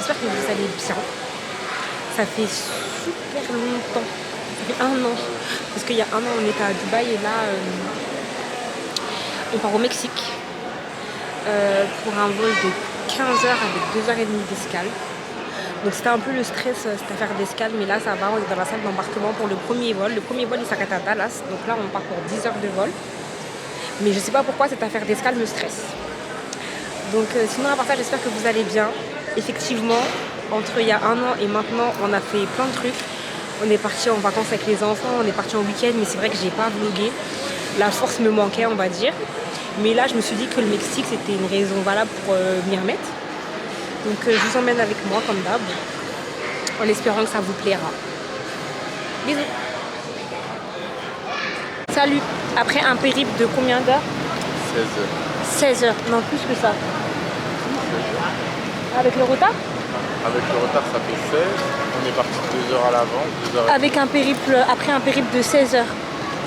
j'espère que vous allez bien. Ça fait super longtemps, ça fait 1 an. Parce qu'il y a 1 an, on était à Dubaï et là, on part au Mexique pour un vol de 15 heures avec 2h30 d'escale. Donc c'était un peu le stress, cette affaire d'escale, mais là ça va, on est dans la salle d'embarquement pour le premier vol. Le premier vol il s'arrête à Dallas, donc là on part pour 10 heures de vol. Mais je sais pas pourquoi cette affaire d'escale me stresse. Donc sinon à part ça, j'espère que vous allez bien. Effectivement, entre il y a 1 an et maintenant, on a fait plein de trucs. On est parti en vacances avec les enfants, on est parti en week-end, mais c'est vrai que j'ai pas vlogué. La force me manquait, on va dire. Mais là, je me suis dit que le Mexique, c'était une raison valable pour m'y remettre. Donc je vous emmène avec moi, comme d'hab, en espérant que ça vous plaira. Bisous. Salut. Après un périple de combien d'heures? 16 heures. 16 heures, non plus que ça. Avec le retard? Avec le retard, ça fait 16. On est parti 2 heures à l'avance, 2 heures. Avec un périple, après un périple de 16 heures,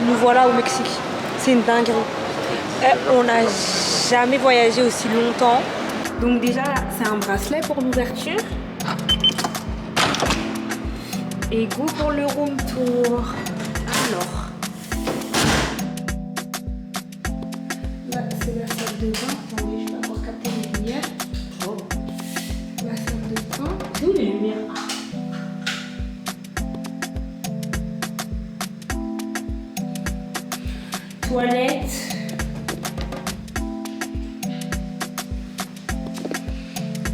nous voilà au Mexique. C'est une dinguerie. On n'a jamais voyagé aussi longtemps. Donc déjà, c'est un bracelet pour l'ouverture. Et go pour le room tour. Alors. Là, c'est la salle de bain. Attendez, je vais avoir capté les lumières. Oh. La salle de bain. C'est où les lumières? Toilette.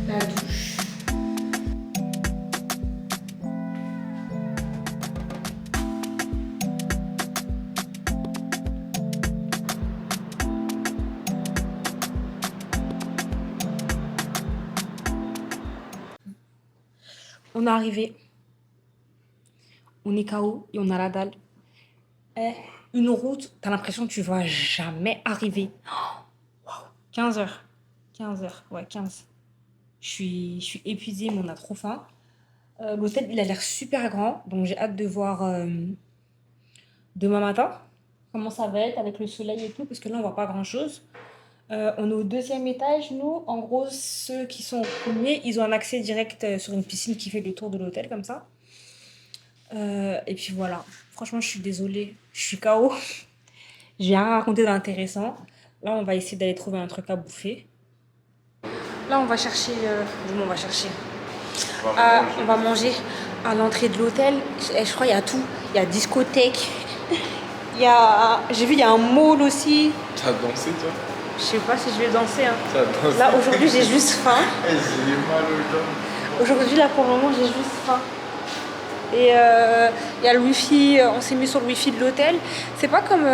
La douche. On est arrivé. On est KO et on a la dalle. Une route, t'as l'impression que tu vas jamais arriver. Oh, wow. 15 heures. 15 heures, ouais, 15. Je suis épuisée, mais on a trop faim. L'hôtel, il a l'air super grand, donc j'ai hâte de voir demain matin comment ça va être avec le soleil et tout, parce que là, on voit pas grand-chose. On est au 2e étage, nous. En gros, ceux qui sont au 1er, ils ont un accès direct sur une piscine qui fait le tour de l'hôtel, comme ça. Et puis voilà. Franchement, je suis désolée. Je suis KO. J'ai rien raconté d'intéressant. Là, on va essayer d'aller trouver un truc à bouffer. Là, on va chercher... on va chercher. On va manger à l'entrée de l'hôtel. Je crois qu'il y a tout. Il y a discothèque. J'ai vu, il y a un mall aussi. T'as dansé, toi? Je sais pas si je vais danser. Hein. T'as dansé? Là, aujourd'hui, j'ai juste faim. J'ai mal aux jambes. Aujourd'hui, là, pour le moment, j'ai juste faim. Et il y a le wifi, on s'est mis sur le wifi de l'hôtel. C'est pas comme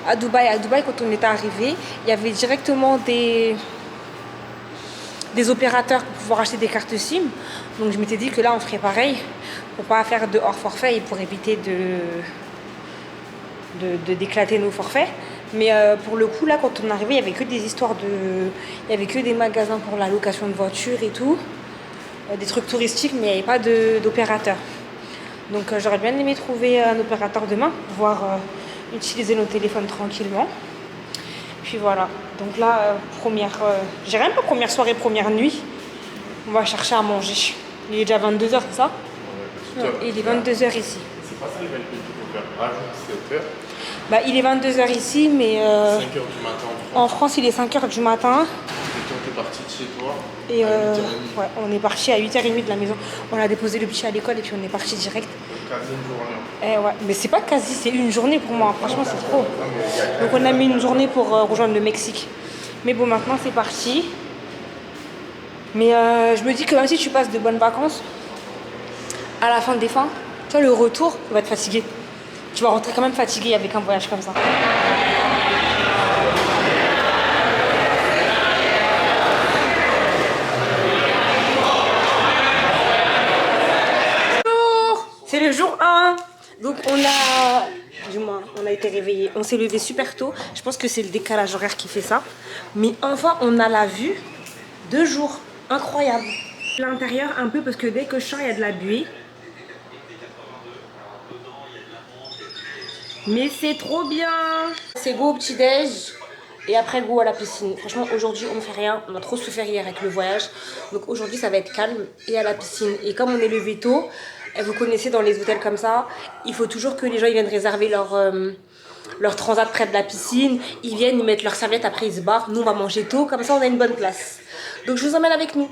à Dubaï. À Dubaï, quand on était arrivé, il y avait directement des opérateurs pour pouvoir acheter des cartes SIM. Donc je m'étais dit que là, on ferait pareil pour pas faire de hors forfait et pour éviter d'éclater nos forfaits. Mais pour le coup, là, quand on est arrivé, il y avait que des histoires il y avait que des magasins pour la location de voitures et tout. Des trucs touristiques, mais il n'y avait pas d'opérateur. Donc j'aurais bien aimé trouver un opérateur demain, pour pouvoir utiliser nos téléphones tranquillement. Puis voilà, donc là, j'ai même pas première soirée, première nuit. On va chercher à manger. Il est déjà 22h, c'est ça? Ouais, il est 22h ici. C'est pas ça, il va faire rajoute 7 heures. Bah, il est 22h ici, mais 5 heures du matin en France, il est 5h du matin. Et toi, t'es parti de chez toi Et à 8h30. ouais, on est parti à 8h30 de la maison. On a déposé le petit à l'école et puis on est parti direct. Quasi une journée. Ouais, mais c'est pas quasi, c'est une journée pour moi. Franchement, c'est trop. Donc on a mis une journée pour rejoindre le Mexique. Mais bon, maintenant c'est parti. Mais je me dis que même si tu passes de bonnes vacances, à la fin des fins, toi le retour, tu vas être fatigué. Tu vas rentrer quand même fatigué avec un voyage comme ça. C'est le jour 1. Donc on a été réveillés. On s'est levé super tôt. Je pense que c'est le décalage horaire qui fait ça. Mais enfin, on a la vue 2 jours. Incroyable. L'intérieur un peu parce que dès que je sors, il y a de la buée. Mais c'est trop bien. C'est go au petit-déj. Et après, go à la piscine. Franchement, aujourd'hui, on ne fait rien. On a trop souffert hier avec le voyage. Donc aujourd'hui, ça va être calme et à la piscine. Et comme on est levé tôt, vous connaissez dans les hôtels comme ça, il faut toujours que les gens ils viennent réserver leur transat près de la piscine. Ils viennent, ils mettent leur serviette, après ils se barrent. Nous, on va manger tôt. Comme ça, on a une bonne place. Donc je vous emmène avec nous.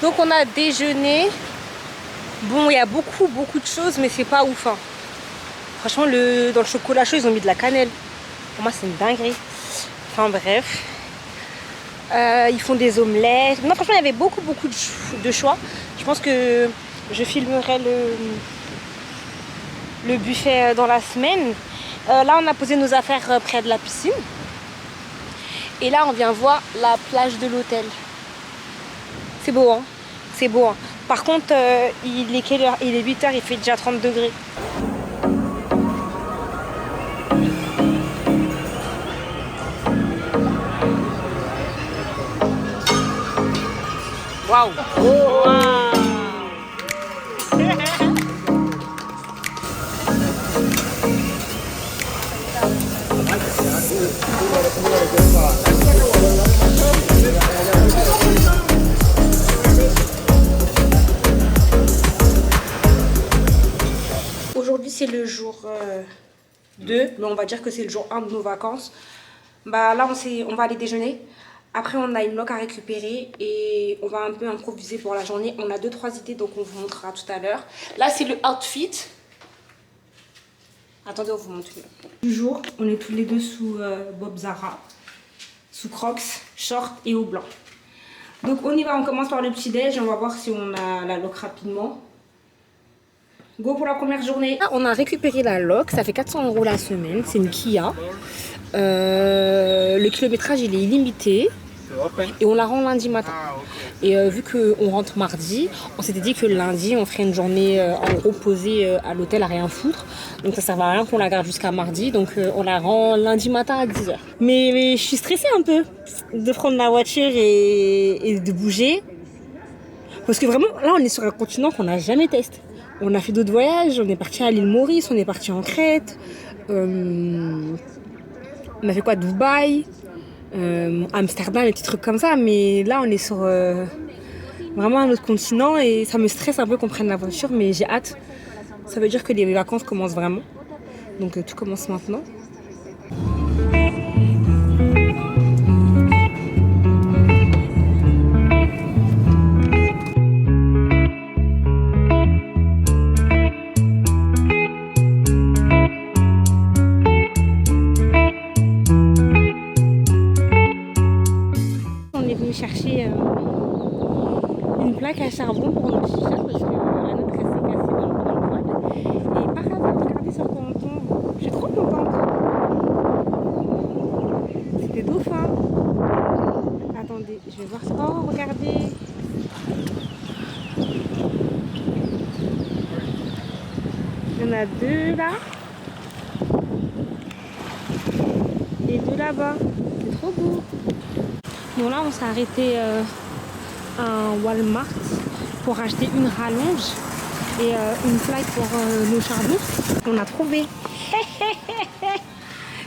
Donc on a déjeuné. Bon, il y a beaucoup de choses, mais c'est pas ouf. Hein. Franchement, dans le chocolat chaud, ils ont mis de la cannelle. Pour moi, c'est une dinguerie. Enfin bref. Ils font des omelettes. Non, franchement, il y avait beaucoup de choix. Je pense que je filmerai le buffet dans la semaine. Là, on a posé nos affaires près de la piscine. Et là, on vient voir la plage de l'hôtel. C'est beau, hein? C'est beau, hein? Par contre, il est quelle heure? Il est 8h, il fait déjà 30 degrés. Waouh! Wow. Aujourd'hui c'est le jour 2, mais on va dire que c'est le jour 1 de nos vacances. Bah là on va aller déjeuner. Après on a une loc à récupérer et on va un peu improviser pour la journée. On a 2-3 idées donc on vous montrera tout à l'heure. Là c'est le outfit. Attendez, on vous montre. Du jour, on est tous les deux sous Bob Zara, sous Crocs, short et haut blanc. Donc on y va, on commence par le petit déj, on va voir si on a la loc rapidement. Go pour la première journée. Là, on a récupéré la loc, ça fait 400 € la semaine, c'est une Kia. Le kilométrage il est illimité et on la rend lundi matin. Et vu qu'on rentre mardi, on s'était dit que lundi on ferait une journée en gros posée à l'hôtel à rien foutre. Donc ça sert à rien qu'on la garde jusqu'à mardi, donc on la rend lundi matin à 10h. Mais je suis stressée un peu de prendre la voiture et de bouger. Parce que vraiment là on est sur un continent qu'on n'a jamais testé. On a fait d'autres voyages, on est parti à l'île Maurice, on est parti en Crète. On a fait quoi, Dubaï, Amsterdam, des petits trucs comme ça. Mais là, on est sur vraiment un autre continent et ça me stresse un peu qu'on prenne la voiture, mais j'ai hâte. Ça veut dire que les vacances commencent vraiment. Donc tout commence maintenant. Chercher une plaque à charbon pour notre chicha parce que la nôtre s'est cassée dans le poêle. Et par hasard, regardez sur Ponton, je suis trop contente. C'est des dauphins. Attendez, je vais voir ça. Oh, regardez. Il y en a 2 là. Et 2 là-bas. C'est trop beau. Bon là on s'est arrêté à un Walmart pour acheter une rallonge et une plaque pour nos charbons. On a trouvé.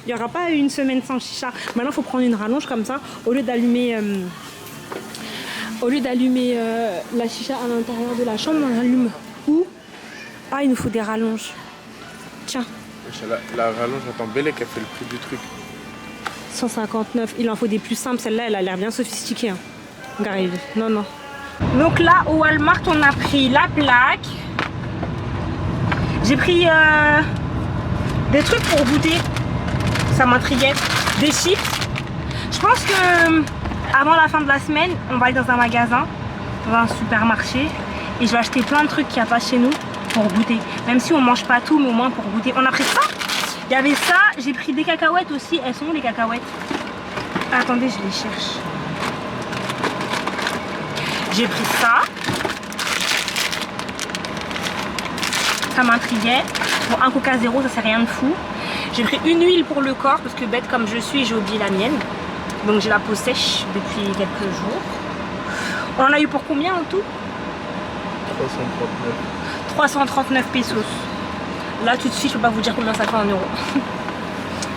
Il n'y aura pas une semaine sans chicha. Maintenant il faut prendre une rallonge comme ça. Au lieu d'allumer la chicha à l'intérieur de la chambre, on allume où? Ah, il nous faut des rallonges. Tiens. La rallonge, attends, Bellec a fait le prix du truc. 159, il en faut des plus simples. Celle-là, elle a l'air bien sophistiquée. Hein. Regarde, non. Donc là, au Walmart, on a pris la plaque. J'ai pris des trucs pour goûter. Ça m'intriguait. Des chips. Je pense que avant la fin de la semaine, on va aller dans un magasin, dans un supermarché. Et je vais acheter plein de trucs qu'il n'y a pas chez nous pour goûter. Même si on mange pas tout, mais au moins pour goûter. On a pris ça. Il y avait ça, j'ai pris des cacahuètes aussi. Elles sont où les cacahuètes? Attendez, je les cherche. J'ai pris ça. Ça m'intriguait. Bon, un Coca zéro, ça c'est rien de fou. J'ai pris une huile pour le corps parce que bête comme je suis, j'ai oublié la mienne. Donc j'ai la peau sèche depuis quelques jours. On en a eu pour combien en tout? 339. 339 pesos. Là, tout de suite, je peux pas vous dire combien ça fait en euros.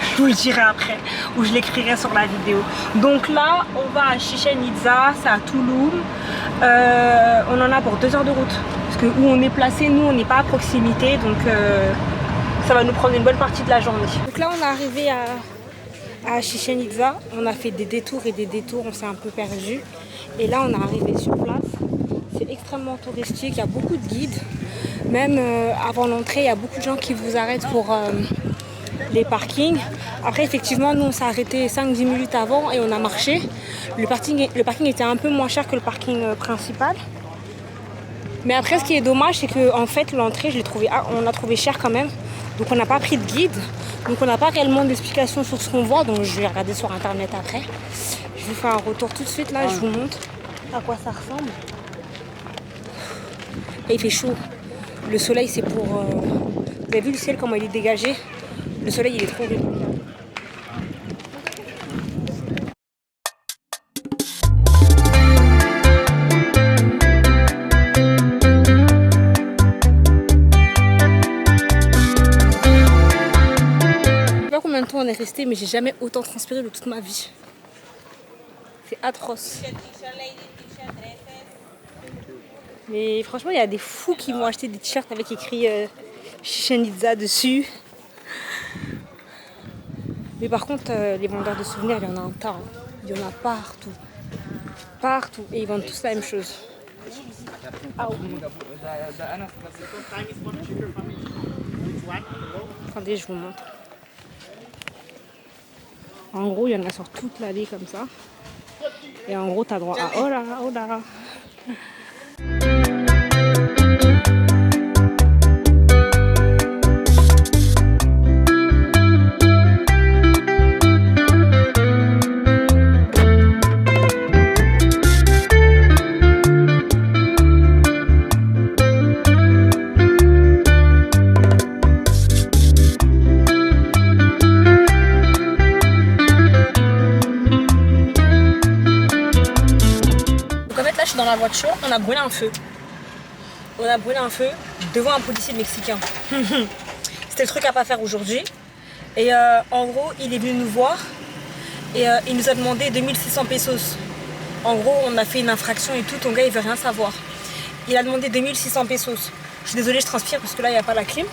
Je vous le dirai après, ou je l'écrirai sur la vidéo. Donc là, on va à Chichen Itza, c'est à Tulum. On en a pour 2 heures de route. Parce que où on est placé, nous, on n'est pas à proximité. Donc ça va nous prendre une bonne partie de la journée. Donc là, on est arrivé à Chichen Itza. On a fait des détours et des détours, on s'est un peu perdu. Et là, on est arrivé sur place. C'est extrêmement touristique, il y a beaucoup de guides. Même avant l'entrée, il y a beaucoup de gens qui vous arrêtent pour les parkings. Après, effectivement, nous, on s'est arrêté 5-10 minutes avant et on a marché. Le parking était un peu moins cher que le parking principal. Mais après, ce qui est dommage, c'est que en fait, l'entrée, on l'a trouvé cher quand même. Donc, on n'a pas pris de guide. Donc, on n'a pas réellement d'explication sur ce qu'on voit. Donc, je vais regarder sur Internet après. Je vous fais un retour tout de suite. Là, je vous montre à quoi ça ressemble. Et il fait chaud. Le soleil, c'est pour... Vous avez vu le ciel, comment il est dégagé? Le soleil, il est trop horrible. Je sais pas combien de temps on est resté, mais j'ai jamais autant transpiré de toute ma vie. C'est atroce. Mais franchement, il y a des fous qui vont acheter des t-shirts avec écrit Chichen Itza dessus. Mais par contre, les vendeurs de souvenirs, il y en a un tas. Il y en a partout. Partout. Et ils vendent tous la même chose. Ah, oui. Attendez, je vous montre. En gros, il y en a sur toute l'allée comme ça. Et en gros, t'as droit à... Oh là, oh là. Dans la voiture, on a brûlé un feu. On a brûlé un feu devant un policier mexicain. C'était le truc à pas faire aujourd'hui. Et en gros, il est venu nous voir et il nous a demandé 2600 pesos. En gros, on a fait une infraction et tout, ton gars il veut rien savoir. Il a demandé 2600 pesos. Je suis désolée, je transpire parce que là il n'y a pas la clim.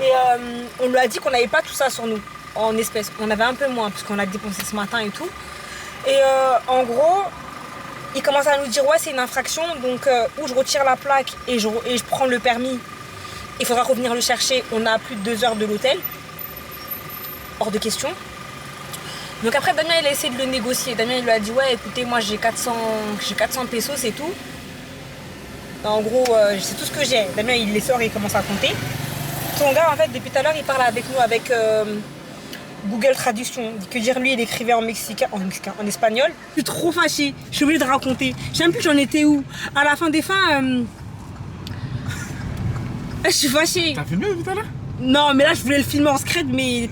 Et on lui a dit qu'on n'avait pas tout ça sur nous en espèces. On avait un peu moins parce qu'on a dépensé ce matin et tout. Et en gros, il commence à nous dire ouais c'est une infraction donc où je retire la plaque et je prends le permis, il faudra revenir le chercher, on a plus de 2 heures de l'hôtel, hors de question. Donc après Damien il a essayé de le négocier. Damien il lui a dit ouais écoutez moi j'ai 400 pesos c'est tout. En gros c'est tout ce que j'ai. Damien il les sort et il commence à compter. Son gars en fait depuis tout à l'heure il parle avec nous avec Google Traduction, que dire lui il écrivait en mexicain, en espagnol. Je suis trop fâchée, je suis obligée de raconter. Je sais même plus j'en étais où. À la fin des fins, je suis fâchée. T'as filmé tout à l'heure? Non mais là je voulais le filmer en secret mais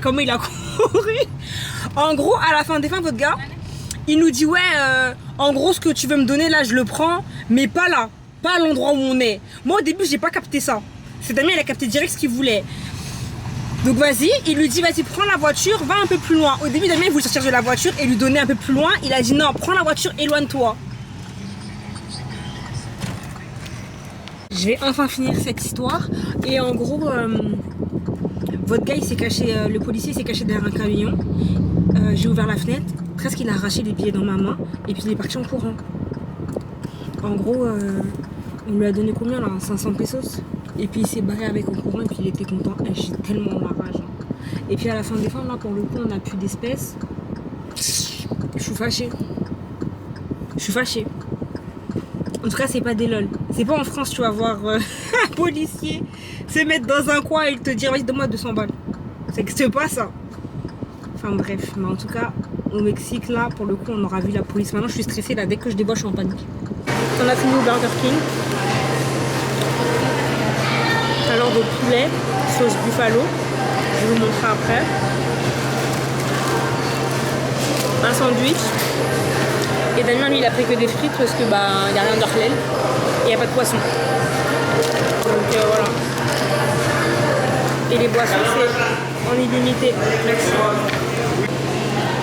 comment il a couru. En gros à la fin des fins votre gars, il nous dit ouais en gros ce que tu veux me donner là je le prends mais pas là, pas à l'endroit où on est. Moi au début j'ai pas capté ça. C'est Damien il a capté direct ce qu'il voulait. Donc vas-y, il lui dit vas-y prends la voiture, va un peu plus loin. Au début Damien il voulait sortir de la voiture et lui donner un peu plus loin. Il a dit non, prends la voiture, éloigne-toi. Je vais enfin finir cette histoire. Et en gros, votre gars il s'est caché, le policier s'est caché derrière un camion. J'ai ouvert la fenêtre, presque il a arraché les billets dans ma main et puis il est parti en courant. En gros, on lui a donné combien là, 500 pesos. Et puis il s'est barré avec en courant et puis il était content. Et j'ai tellement la rage. Et puis à la fin des fins, là pour le coup, on n'a plus d'espèces. Je suis fâchée. Je suis fâchée. En tout cas, c'est pas des lol. C'est pas en France, tu vas voir un policier se mettre dans un coin et te dire vas-y, donne-moi 200 balles. Ça n'existe pas ça. Enfin bref, mais en tout cas, au Mexique, là, pour le coup, on aura vu la police. Maintenant, je suis stressée là. Dès que je débouche, je suis en panique. On a fini au Burger King. Alors de poulet, sauce buffalo, je vais vous montrer après. Un sandwich. Et Damien lui il a pris que des frites parce que bah il n'y a rien de halal. il n'y a pas de poisson. Donc voilà. Et les boissons, c'est en illimité. Merci.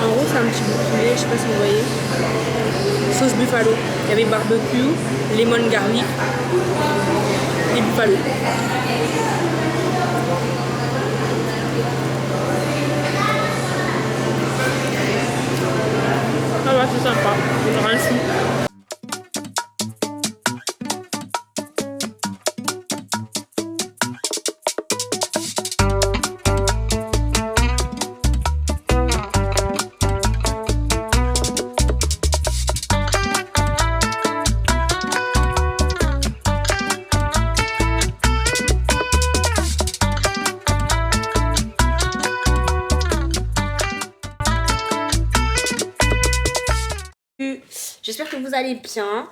En gros, c'est un petit bout de poulet, je sais pas si vous voyez. Sauce buffalo. Il y avait barbecue, lemon garlic et buffalo. Ça va, c'est sympa. Rien de fou. J'espère que vous allez bien.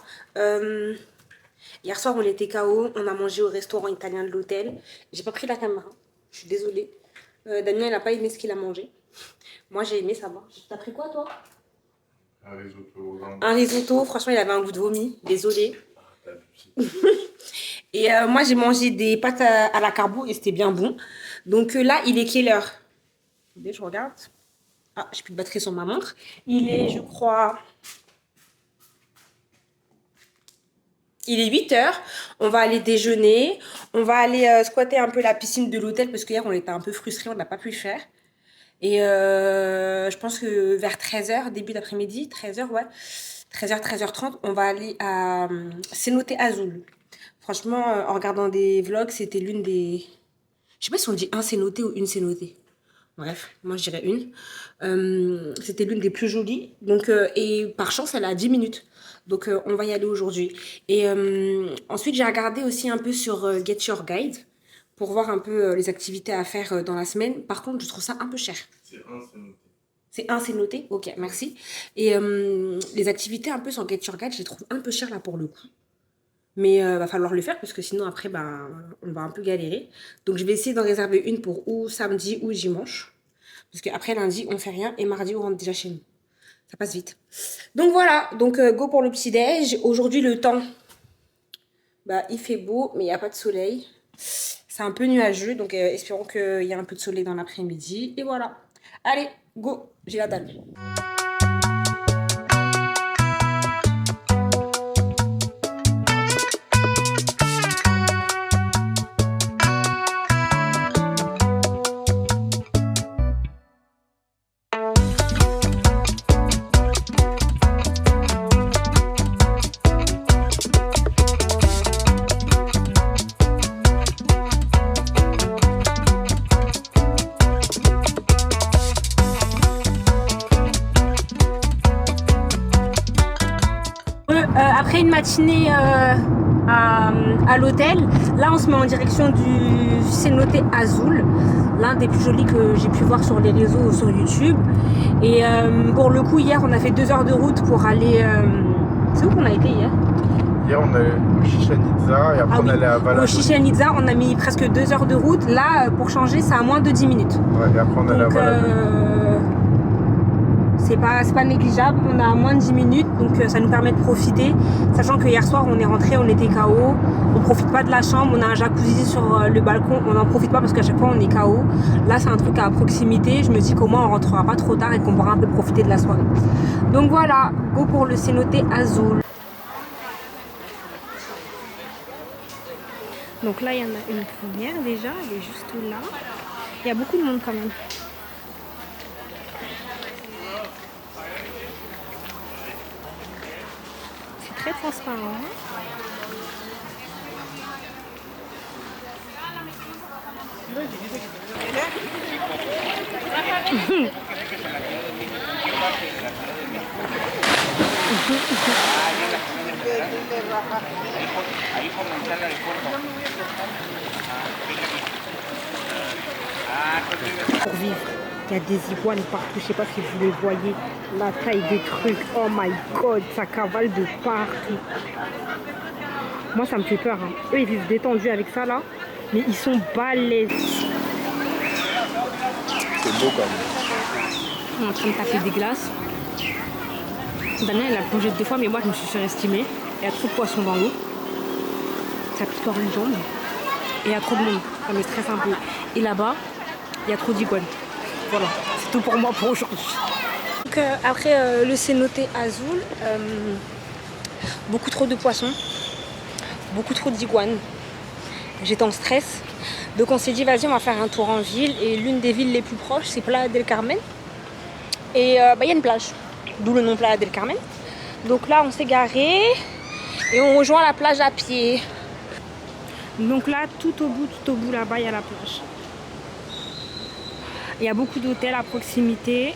Hier soir, on était KO. On a mangé au restaurant italien de l'hôtel. J'ai pas pris la caméra. Je suis désolée. Damien, il a pas aimé ce qu'il a mangé. Moi, j'ai aimé, ça va. T'as pris quoi, toi? Un risotto. Un risotto. Franchement, il avait un goût de vomi. Désolée. Et moi, j'ai mangé des pâtes à la carbo et c'était bien bon. Donc là, il est quelle heure? Attendez, je regarde. Ah, j'ai plus de batterie sur ma montre. Il est, je crois... Il est 8h, on va aller déjeuner, on va aller squatter un peu la piscine de l'hôtel parce qu'hier on était un peu frustrés, on n'a pas pu le faire. Et je pense que vers 13h, début d'après-midi, 13h, ouais, 13h, 13h30, on va aller à Cenote Azul. Franchement, en regardant des vlogs, c'était l'une des... Je sais pas si on dit un cénoté ou une cénotée. Bref, moi je dirais une. C'était l'une des plus jolies. Donc, et par chance, elle est à 10 minutes. Donc, on va y aller aujourd'hui. Et ensuite, j'ai regardé aussi un peu sur Get Your Guide pour voir un peu les activités à faire dans la semaine. Par contre, je trouve ça un peu cher. C'est un, c'est noté. C'est un, c'est noté? Ok, merci. Et les activités un peu sur Get Your Guide, je les trouve un peu chères là pour le coup. Mais va falloir le faire parce que sinon après ben, on va un peu galérer. Donc je vais essayer d'en réserver une pour ou samedi ou dimanche. Parce qu'après lundi on fait rien et mardi on rentre déjà chez nous. Ça passe vite. Donc voilà, donc go pour le petit déj. Aujourd'hui le temps, bah, il fait beau mais il n'y a pas de soleil. C'est un peu nuageux donc espérons qu'il y a un peu de soleil dans l'après-midi. Et voilà. Allez, go, j'ai la dalle. Après une matinée à l'hôtel, là on se met en direction du Cenote Azul, l'un des plus jolis que j'ai pu voir sur les réseaux ou sur YouTube. Et pour le coup, hier on a fait 2 heures de route pour aller... C'est où qu'on a été hier? Hier on allait au Chichen Itza et après on allait à Valladolid. Au Chichen Itza, on a mis presque 2 heures de route. Là, pour changer, c'est à moins de 10 minutes. Ouais, et après on allait à Valladolid. C'est pas négligeable, on a moins de 10 minutes, donc ça nous permet de profiter. Sachant que hier soir, on est rentré, on était KO. On profite pas de la chambre, on a un jacuzzi sur le balcon, on n'en profite pas parce qu'à chaque fois on est KO. Là, c'est un truc à proximité. Je me dis qu'au moins on rentrera pas trop tard et qu'on pourra un peu profiter de la soirée. Donc voilà, go pour le Cenote Azul. Donc là, il y en a une première déjà, elle est juste là. Il y a beaucoup de monde quand même. C'est très transparent. Pour vivre, il y a des iguanes partout, je sais pas si vous les voyez, la taille des trucs, oh my god, ça cavale de partout. Moi ça me fait peur, hein. Eux ils vivent détendus avec ça là, mais ils sont balèzes. C'est beau quand même. On est en train de taper des glaces. Damien il a plongé 2 fois, mais moi je me suis surestimée. Il y a trop de poissons dans l'eau. ça pique les jambes. Et il y a trop de monde, ça me stresse un peu. Et là-bas, il y a trop d'iguanes. Voilà, c'est tout pour moi pour aujourd'hui. Donc après le cénoté Azul, beaucoup trop de poissons, beaucoup trop d'iguanes. J'étais en stress. Donc on s'est dit vas-y on va faire un tour en ville. Et l'une des villes les plus proches c'est Playa del Carmen. Et y a une plage, d'où le nom Playa del Carmen. Donc là on s'est garé et on rejoint la plage à pied. Donc là tout au bout là-bas il y a la plage. Il y a beaucoup d'hôtels à proximité.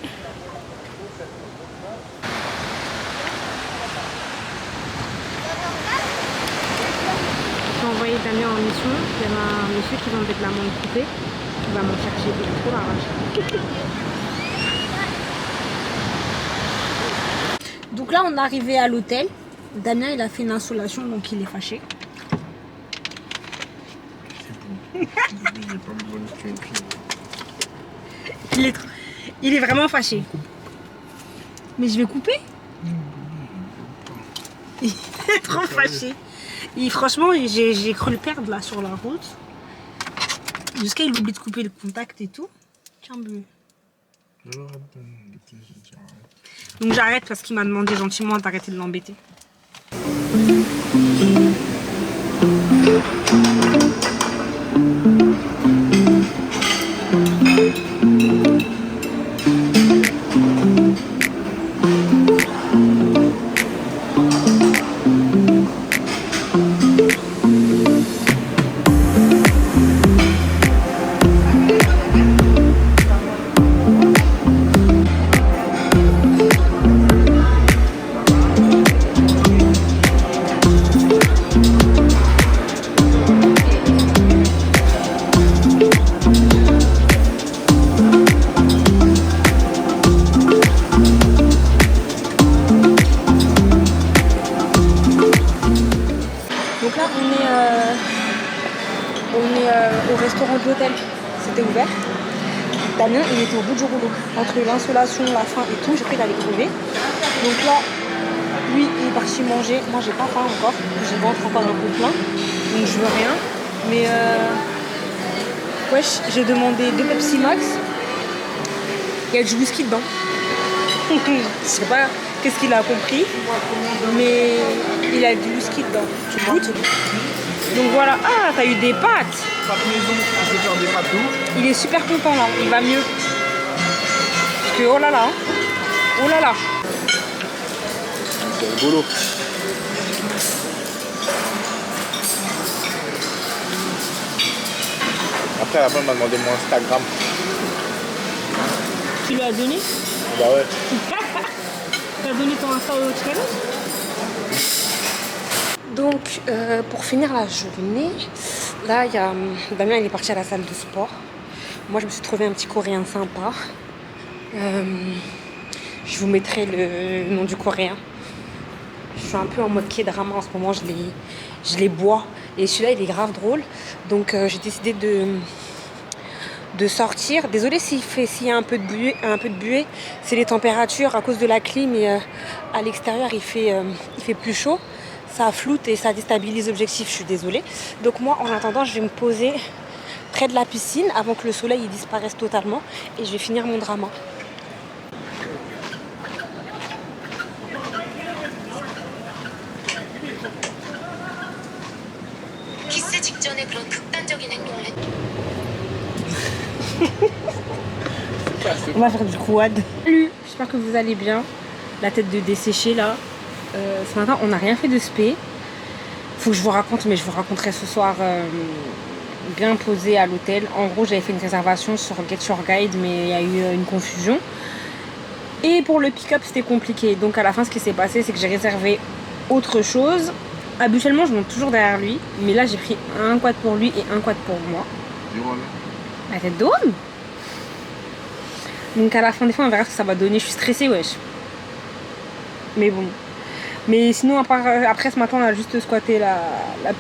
J'ai envoyé Damien en mission. Il y a un monsieur qui vendait de l'amande coupée. Il va m'en chercher trop l'arrache. Donc là on est arrivé à l'hôtel. Damien il a fait une insolation donc il est fâché. Il est vraiment fâché. Mais je vais couper. Il est trop fâché. Et franchement, j'ai cru le perdre là sur la route. Jusqu'à il oublie de couper le contact et tout. Tiens, bleu. Donc j'arrête parce qu'il m'a demandé gentiment d'arrêter de l'embêter. Au restaurant de l'hôtel, c'était ouvert. Damien, il était au bout du rouleau. Entre l'insolation, la faim et tout, j'ai cru qu'il allait crever. Donc là, lui, il est parti manger. Moi, j'ai pas faim encore. J'ai le ventre encore un peu plein. Donc je veux rien. Mais wesh, j'ai demandé 2 Pepsi Max. Il y a du whisky dedans. Je sais pas qu'est-ce qu'il a compris. Mais il a du whisky dedans. Tu goûtes? Donc voilà, ah t'as eu des pâtes. Pâtes maison, on peut faire des pâtes d'où? Il est super content là, il va mieux. Parce que oh là là, oh là là. C'est rigolo. Après la femme m'a demandé mon Instagram. Tu lui as donné? Bah ouais. T'as donné ton Insta au challenge? Donc pour finir la journée, là il y a Damien, il est parti à la salle de sport. Moi je me suis trouvé un petit coréen sympa. Je vous mettrai le nom du coréen. Je suis un peu en mode K-drama en ce moment, je les bois. Et celui-là il est grave drôle. Donc j'ai décidé de sortir. Désolée s'il y a un peu de buée, c'est les températures à cause de la clim et à l'extérieur il fait plus chaud. Ça floute et ça déstabilise l'objectif, je suis désolée. Donc moi, en attendant, je vais me poser près de la piscine avant que le soleil il disparaisse totalement. Et je vais finir mon drama. On va faire du quad. Salut, j'espère que vous allez bien. La tête de desséché là. Ce matin on n'a rien fait de spé. Faut que je vous raconte, mais je vous raconterai ce soir bien posé à l'hôtel. En gros j'avais fait une réservation sur Get Your Guide, mais il y a eu une confusion. Et pour le pick-up c'était compliqué. Donc à la fin ce qui s'est passé c'est que j'ai réservé autre chose. Habituellement je monte toujours derrière lui, mais là j'ai pris un quad pour lui et un quad pour moi. La tête de homme. Donc à la fin des fois on verra ce que ça va donner. Je suis stressée, wesh. Mais bon. Mais sinon après ce matin on a juste squatté la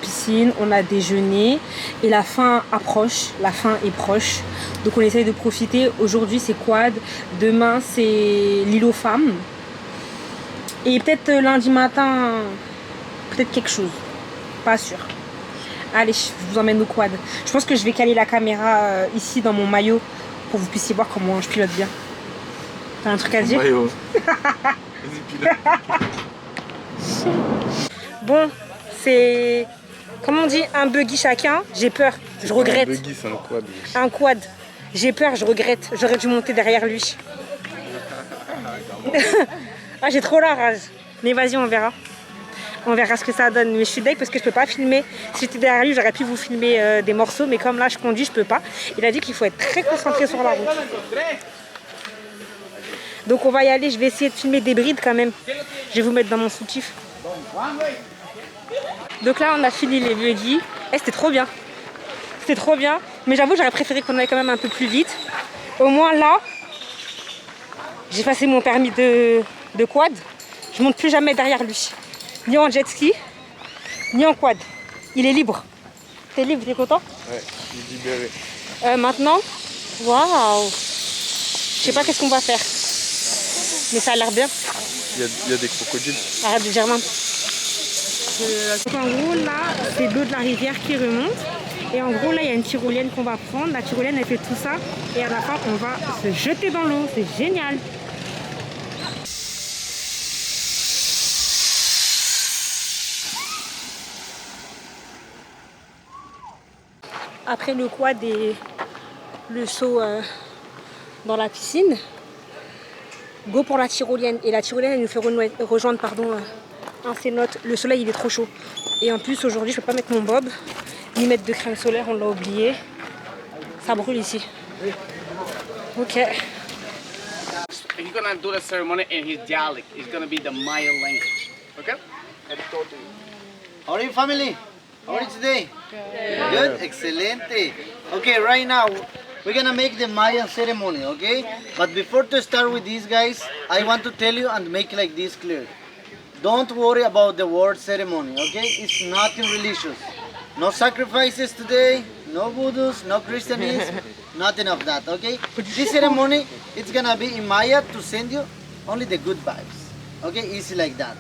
piscine, on a déjeuné et la fin approche, la fin est proche. Donc on essaye de profiter. Aujourd'hui c'est quad, demain c'est l'île aux femmes. Et peut-être lundi matin, peut-être quelque chose. Pas sûr. Allez, je vous emmène au quad. Je pense que je vais caler la caméra ici dans mon maillot pour que vous puissiez voir comment je pilote bien. T'as un truc à dire? Maillot. Vas-y, pilote. Bon, c'est... Comment on dit? Un buggy chacun. J'ai peur, je regrette. Un buggy, c'est un quad. Un quad. J'ai peur, je regrette. J'aurais dû monter derrière lui. Ah, j'ai trop la rage. Mais vas-y, on verra. On verra ce que ça donne. Mais je suis deg parce que je peux pas filmer. Si j'étais derrière lui, j'aurais pu vous filmer des morceaux. Mais comme là, je conduis, je peux pas. Il a dit qu'il faut être très concentré sur la route. Donc on va y aller. Je vais essayer de filmer des brides quand même. Je vais vous mettre dans mon soutif. Donc là, on a fini les buggy. Eh, c'était trop bien. C'était trop bien. Mais j'avoue, j'aurais préféré qu'on aille quand même un peu plus vite. Au moins là, j'ai passé mon permis de quad. Je monte plus jamais derrière lui. Ni en jet ski, ni en quad. Il est libre. T'es libre, t'es content? Ouais, il est libéré. Maintenant, waouh. Je sais pas qu'est-ce qu'on va faire. Mais ça a l'air bien. Il y a des crocodiles. Arrête de dire non. Donc en gros là, c'est l'eau de la rivière qui remonte. Et en gros là, il y a une tyrolienne qu'on va prendre. La tyrolienne, elle fait tout ça. Et à la fin, on va se jeter dans l'eau. C'est génial. Après le quad et le saut dans la piscine, go pour la tyrolienne. Et la tyrolienne, elle nous fait rejoindre un cénote. Le soleil, il est trop chaud. Et en plus, aujourd'hui, je peux pas mettre mon bob, ni mettre de crème solaire, on l'a oublié. Ça brûle ici. Ok. He's gonna do the ceremony in his dialect. It's gonna be the Maya language. Okay? How are you, family? How are you today? Good. Excelente. Okay, right now we're gonna make the Mayan ceremony, okay? But before to start with this, guys, I want to tell you and make like this clear. Don't worry about the word ceremony, okay? It's nothing religious. No sacrifices today, no voodoos, no Christianism, nothing of that, okay? This ceremony, it's gonna be in Maya to send you only the good vibes. Okay, easy like that.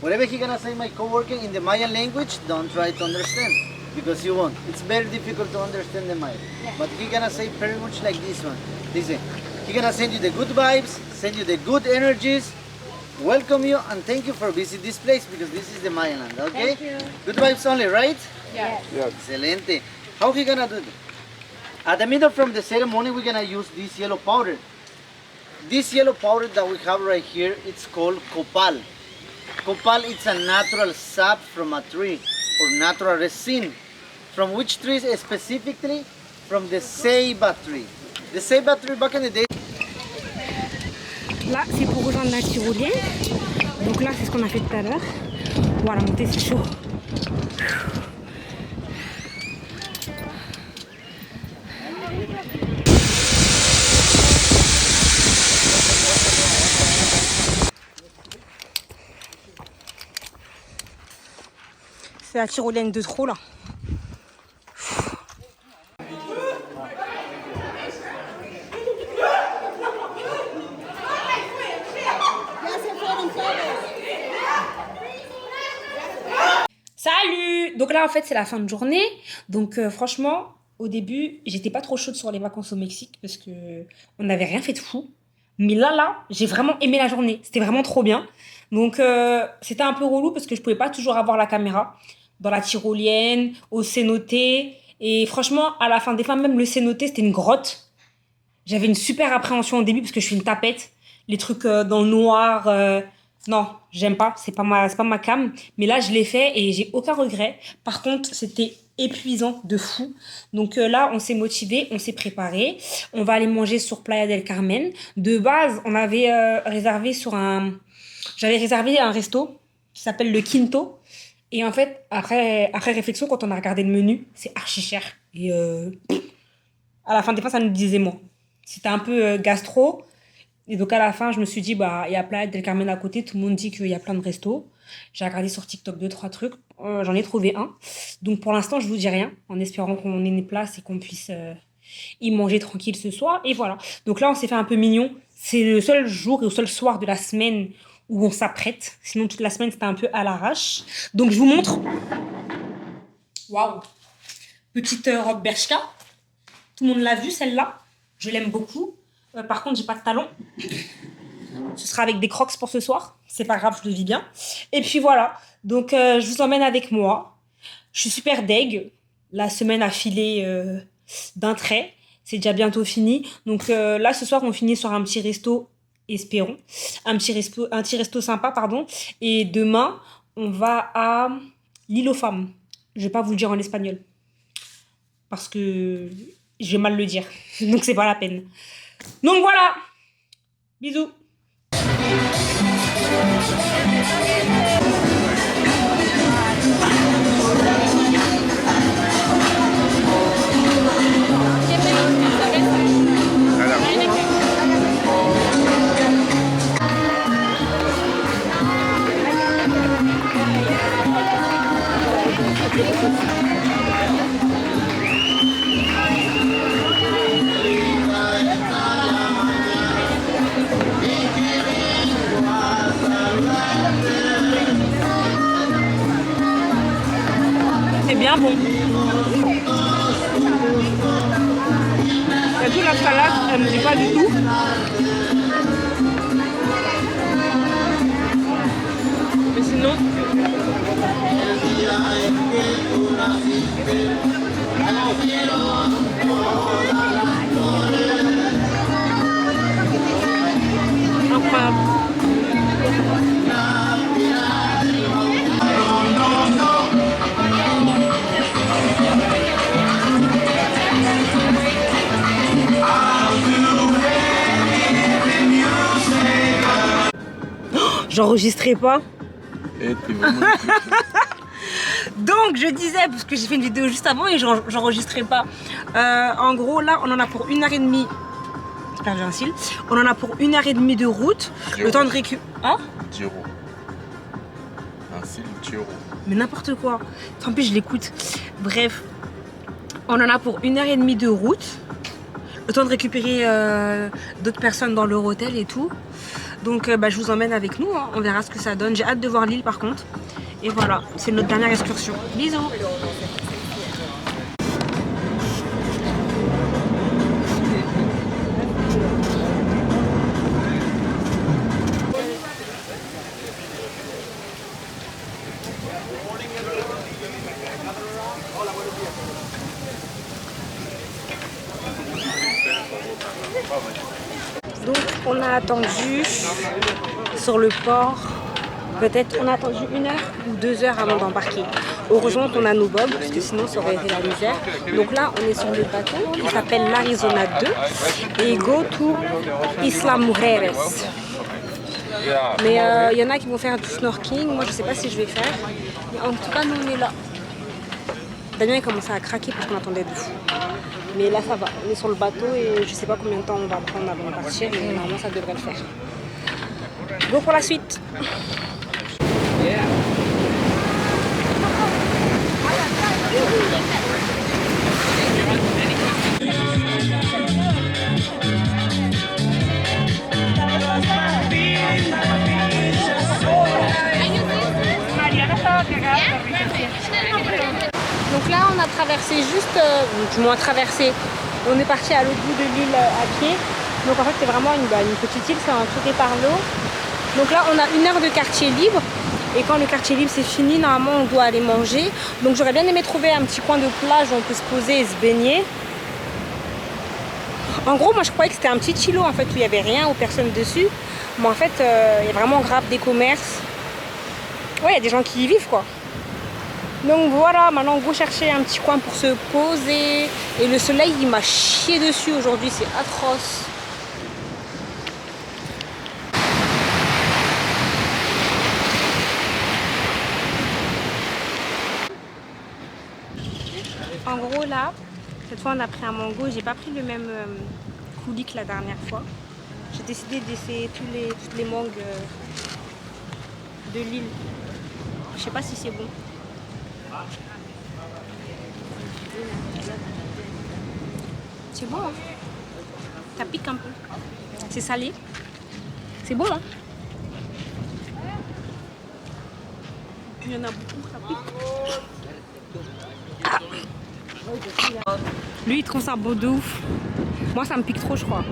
Whatever he gonna say my coworker in the Mayan language, don't try to understand because you won't. It's very difficult to understand the Mayan. But he gonna say very much like this one. Listen, he gonna send you the good vibes, send you the good energies, welcome you, and thank you for visiting this place because this is the Mayan land. Okay? Thank you. Good vibes only, right? Yeah. Yeah. Excelente. How he gonna do it? At the middle from the ceremony, we're gonna use this yellow powder. This yellow powder that we have right here, it's called copal. Copal, it's a natural sap from a tree or natural resin. From which tree specifically? From the ceiba tree. The ceiba tree back in the day. Là, c'est pour rejoindre la tyrolienne. Donc là, c'est ce qu'on a fait tout à l'heure. Voilà, monter, c'est chaud. C'est la tyrolienne de trop là. Salut! Donc là en fait c'est la fin de journée. Donc franchement au début j'étais pas trop chaude sur les vacances au Mexique parce que on n'avait rien fait de fou. Mais là j'ai vraiment aimé la journée. C'était vraiment trop bien. Donc c'était un peu relou parce que je pouvais pas toujours avoir la caméra dans la tyrolienne, au cénoté. Et franchement à la fin des fins même le cénoté c'était une grotte. J'avais une super appréhension au début parce que je suis une tapette. Les trucs dans le noir... non, j'aime pas, c'est pas ma cam. Mais là, je l'ai fait et j'ai aucun regret. Par contre, c'était épuisant de fou. Donc là, on s'est motivé, on s'est préparé. On va aller manger sur Playa del Carmen. De base, on avait réservé j'avais réservé un resto qui s'appelle le Quinto. Et en fait, après réflexion, quand on a regardé le menu, c'est archi cher. Et à la fin des fins, ça nous disait moins. C'était un peu gastro. Et donc à la fin, je me suis dit, bah, il y a Playa del Carmen à côté, tout le monde dit qu'il y a plein de restos. J'ai regardé sur TikTok 2-3 trucs, j'en ai trouvé un. Donc pour l'instant, je vous dis rien, en espérant qu'on ait une place et qu'on puisse y manger tranquille ce soir. Et voilà. Donc là, on s'est fait un peu mignon. C'est le seul jour et le seul soir de la semaine où on s'apprête. Sinon, toute la semaine, c'était un peu à l'arrache. Donc je vous montre. Waouh! petite robe Bershka. Tout le monde l'a vue, celle-là. Je l'aime beaucoup. Par contre, j'ai pas de talons. Ce sera avec des crocs pour ce soir. C'est pas grave, je le vis bien. Et puis voilà. Donc, je vous emmène avec moi. Je suis super deg. La semaine a filé d'un trait. C'est déjà bientôt fini. Donc là, ce soir, on finit sur un petit resto, espérons. Un petit resto sympa, pardon. Et demain, on va à l'île aux femmes. Je vais pas vous le dire en espagnol. Parce que je vais mal le dire. Donc, c'est pas la peine. Donc voilà. Bisous. C'est bien bon. Et puis la salade, elle me dit pas du tout. Mais sinon... Incroyable. J'enregistrais pas. Donc je disais, parce que j'ai fait une vidéo juste avant et j'enregistrais pas. En gros là on en a pour 1h30. J'ai perdu un cil. On en a pour 1h30 de route. Le temps de récupérer. Hein? 10 €. Un cil, 10 €. Mais n'importe quoi. Tant pis, je l'écoute. Bref, on en a pour 1h30 de route. Le temps de récupérer d'autres personnes dans leur hôtel et tout. Donc je vous emmène avec nous, hein. On verra ce que ça donne. J'ai hâte de voir l'île par contre. Et voilà, c'est notre dernière excursion. Bisous. Donc on a attendu sur le port, peut-être on a attendu 1 heure ou 2 heures avant d'embarquer. Heureusement qu'on a nos bobs, parce que sinon ça aurait été la misère. Donc là on est sur le bateau qui s'appelle l'Arizona 2 et go to Isla Mujeres. Mais il y en a qui vont faire du snorkeling, moi je sais pas si je vais faire. Mais en tout cas nous on est là. Damien il commençait à craquer parce qu'on attendait de fou. Mais là ça va, on est sur le bateau et je sais pas combien de temps on va prendre avant de partir, mais normalement ça devrait le faire. Go pour la suite. Donc là on a traversé juste, du moins traversé, on est parti à l'autre bout de l'île à pied. Donc en fait c'est vraiment une petite île, c'est entouré par l'eau. Donc là on a 1 heure de quartier libre. Et quand le quartier libre c'est fini, normalement on doit aller manger. Donc j'aurais bien aimé trouver un petit coin de plage où on peut se poser et se baigner. En gros moi je croyais que c'était un petit îlot en fait où il n'y avait rien ou personne dessus. Mais en fait il y a vraiment grave des commerces. Ouais, il y a des gens qui y vivent quoi. Donc voilà, maintenant on va chercher un petit coin pour se poser. Et le soleil il m'a chié dessus aujourd'hui, c'est atroce. En gros là, cette fois on a pris un mango, j'ai pas pris le même coulis que la dernière fois. J'ai décidé d'essayer toutes les mangues de l'île. Je sais pas si c'est bon. C'est bon, hein? Ça pique un peu. C'est salé. C'est bon, hein? Il y en a beaucoup, ça pique. Ah. Lui, il trouve ça beau de ouf. Moi, ça me pique trop, je crois.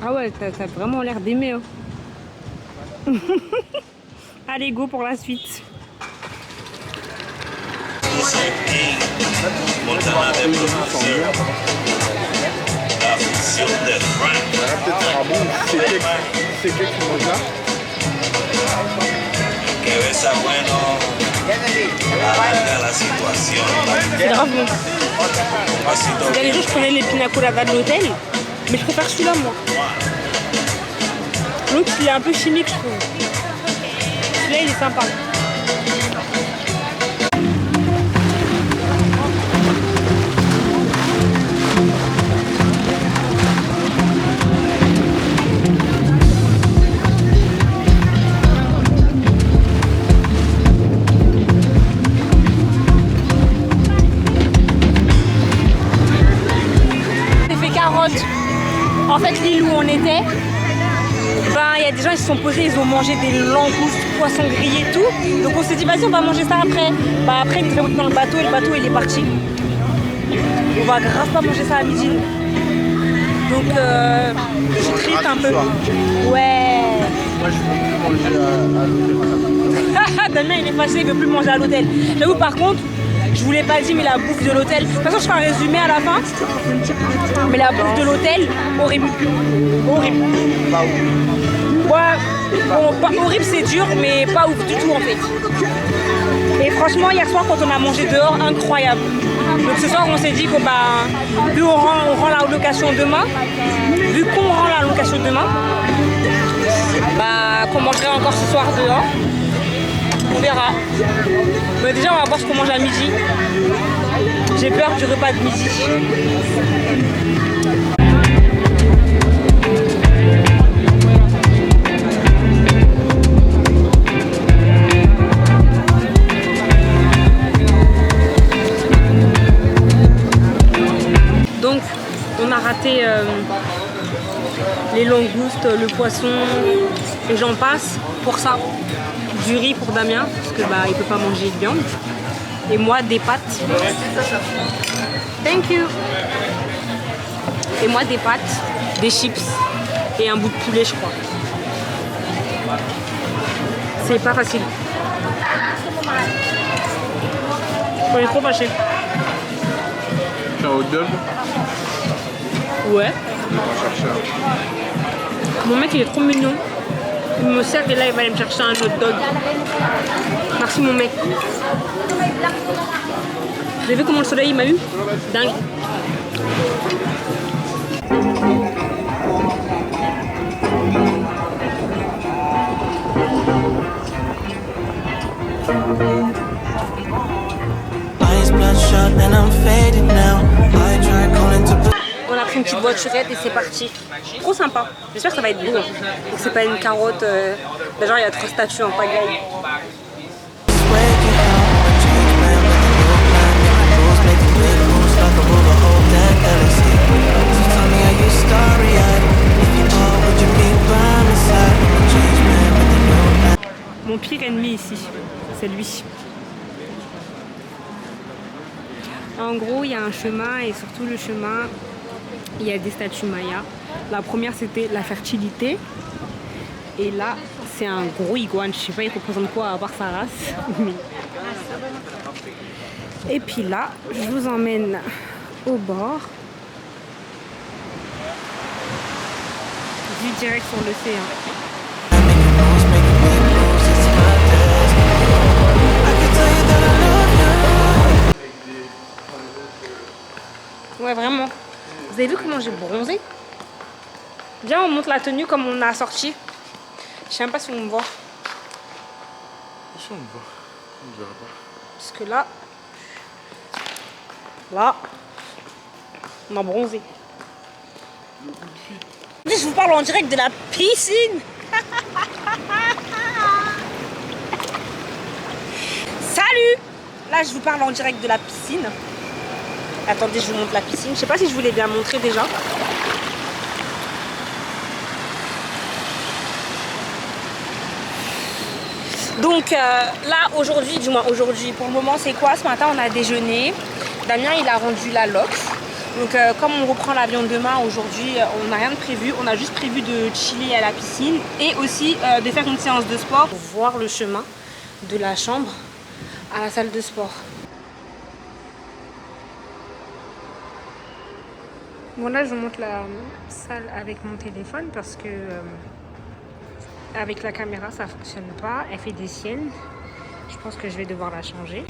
Ah ouais, t'as vraiment l'air d'aimer. Hein. Allez, go pour la suite. Peut-être sera bon, c'est quelqu'un qui mange là. C'est grave bon. Ces derniers jours, je prenais les pina coladas de l'hôtel, mais je préfère celui-là, moi. L'autre, il est un peu chimique, je trouve. Celui-là, il est sympa. En fait, l'île où on était, ben, il y a des gens qui se sont posés, ils ont mangé des langoustes, poissons grillés et tout. Donc on s'est dit, vas-y, on va manger ça après. Bah, après, il est dans le bateau et le bateau, il est parti. On va grave pas manger ça à midi. Donc, je suis triste un peu. Ouais. Moi, je veux plus manger à l'hôtel. Damien, il est fâché, il veut plus manger à l'hôtel. J'avoue, par contre, je vous l'ai pas dit, mais la bouffe de l'hôtel. De toute façon, je fais un résumé à la fin. Mais la bouffe de l'hôtel, horrible. Horrible. Ouais, bon, pas horrible, c'est dur, mais pas ouf du tout en fait. Et franchement, hier soir, quand on a mangé dehors, incroyable. Donc ce soir, on s'est dit que bah, vu on rend la location demain, vu qu'on rend la location demain, bah, qu'on mangerait encore ce soir dehors. On verra. Mais déjà, on va voir ce qu'on mange à midi. J'ai peur du repas de midi. Donc, on a raté les langoustes, le poisson et j'en passe pour ça. Du riz pour Damien, parce que bah il peut pas manger de viande. Et moi des pâtes. Thank you. Et moi des pâtes, des chips et un bout de poulet je crois. C'est pas facile. On est trop fâché. C'est un hot dog. Ouais. On va chercher un. Mon mec il est trop mignon. Il me sert et là il va aller me chercher un hot dog. Merci mon mec. Vous avez vu comment le soleil m'a eu? Dingue. On a pris une petite voiturette et c'est parti. Trop sympa. J'espère que ça va être beau. Hein. Et que c'est pas une carotte. Genre il y a 3 statues en pagaille. Mon pire ennemi ici, c'est lui. En gros, il y a un chemin et surtout le chemin, il y a des statues mayas. La première, c'était la fertilité. Et là, c'est un gros iguane. Je sais pas, il représente quoi à part sa race. Et puis là, je vous emmène au bord. Vue direct sur l'océan. Ouais, vraiment. Vous avez vu comment j'ai bronzé? Viens, on monte la tenue comme on a sorti. Je sais même pas si on me voit. Si on me voit, on ne verra pas. Parce que là, on a bronzé. Je vous parle en direct de la piscine. Salut! Là, je vous parle en direct de la piscine. Attendez, je vous montre la piscine. Je sais pas si je vous l'ai bien montré déjà. Donc là, aujourd'hui, du moins aujourd'hui, pour le moment, c'est quoi? Ce matin, on a déjeuné. Damien, il a rendu la lox. Donc comme on reprend l'avion demain, aujourd'hui, on n'a rien de prévu. On a juste prévu de chiller à la piscine et aussi de faire une séance de sport pour voir le chemin de la chambre à la salle de sport. Bon, là, je vous montre la salle avec mon téléphone parce que avec la caméra, ça fonctionne pas. Elle fait des siennes. Je pense que je vais devoir la changer.